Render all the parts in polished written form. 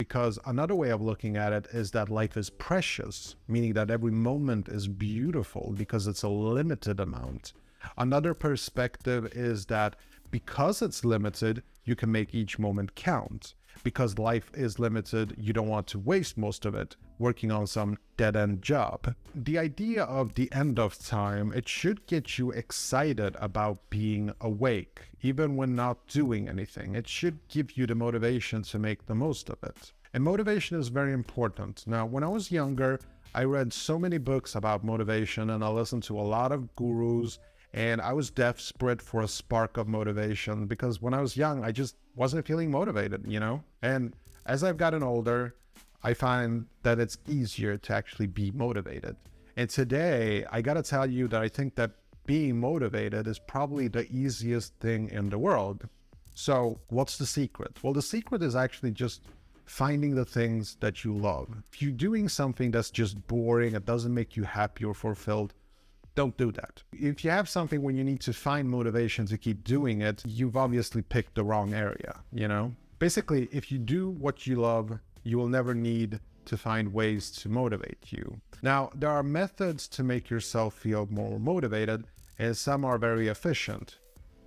because another way of looking at it is that life is precious, meaning that every moment is beautiful because it's a limited amount. Another perspective is that because it's limited, you can make each moment count. Because life is limited, you don't want to waste most of it working on some dead-end job. The idea of the end of time, it should get you excited about being awake, even when not doing anything. It should give you the motivation to make the most of it. And motivation is very important. Now, when I was younger, I read so many books about motivation and I listened to a lot of gurus, and I was desperate for a spark of motivation because when I was young, I just wasn't feeling motivated, And as I've gotten older, I find that it's easier to actually be motivated. And today, I gotta tell you that I think that being motivated is probably the easiest thing in the world. So what's the secret? Well, the secret is actually just finding the things that you love. If you're doing something that's just boring, it doesn't make you happy or fulfilled, don't do that. If you have something when you need to find motivation to keep doing it, you've obviously picked the wrong area, Basically, if you do what you love, you will never need to find ways to motivate you. Now, there are methods to make yourself feel more motivated, and some are very efficient.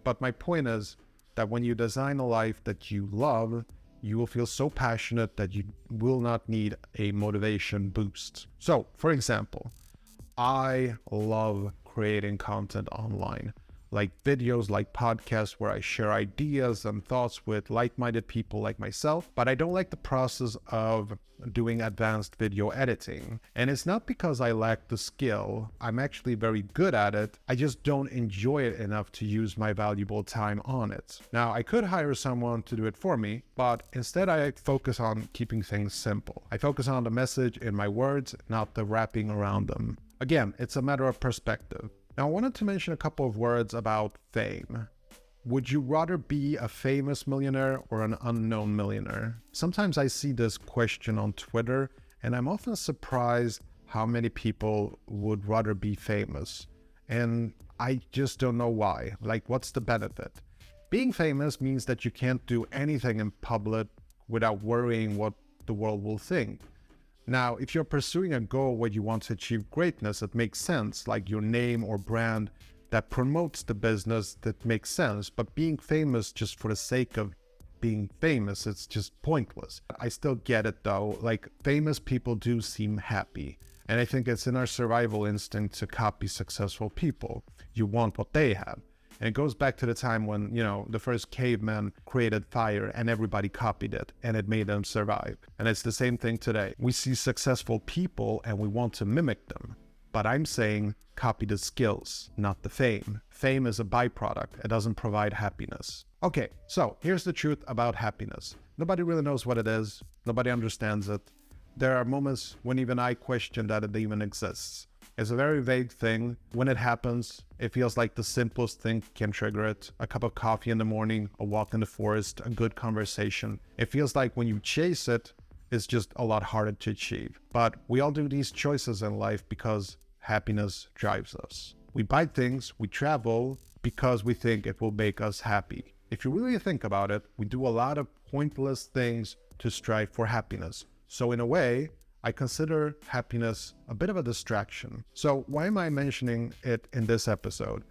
But my point is that when you design a life that you love, you will feel so passionate that you will not need a motivation boost. So, for example, I love creating content online, like videos, like podcasts where I share ideas and thoughts with like-minded people like myself, but I don't like the process of doing advanced video editing. And it's not because I lack the skill. I'm actually very good at it. I just don't enjoy it enough to use my valuable time on it. Now, I could hire someone to do it for me, but instead I focus on keeping things simple. I focus on the message in my words, not the wrapping around them. Again, it's a matter of perspective. Now, I wanted to mention a couple of words about fame. Would you rather be a famous millionaire or an unknown millionaire? Sometimes I see this question on Twitter, and I'm often surprised how many people would rather be famous. And I just don't know why. Like, what's the benefit? Being famous means that you can't do anything in public without worrying what the world will think. Now, if you're pursuing a goal where you want to achieve greatness, it makes sense, like your name or brand that promotes the business, that makes sense. But being famous just for the sake of being famous, it's just pointless. I still get it though, like famous people do seem happy. And I think it's in our survival instinct to copy successful people. You want what they have. And it goes back to the time when, the first caveman created fire and everybody copied it and it made them survive. And it's the same thing today. We see successful people and we want to mimic them. But I'm saying copy the skills, not the fame. Fame is a byproduct. It doesn't provide happiness. Okay, so here's the truth about happiness. Nobody really knows what it is. Nobody understands it. There are moments when even I question that it even exists. It's a very vague thing. When it happens, it feels like the simplest thing can trigger it. A cup of coffee in the morning, a walk in the forest, a good conversation. It feels like when you chase it, it's just a lot harder to achieve. But we all do these choices in life because happiness drives us. We buy things, we travel because we think it will make us happy. If you really think about it, we do a lot of pointless things to strive for happiness. So in a way, I consider happiness a bit of a distraction. So why am I mentioning it in this episode?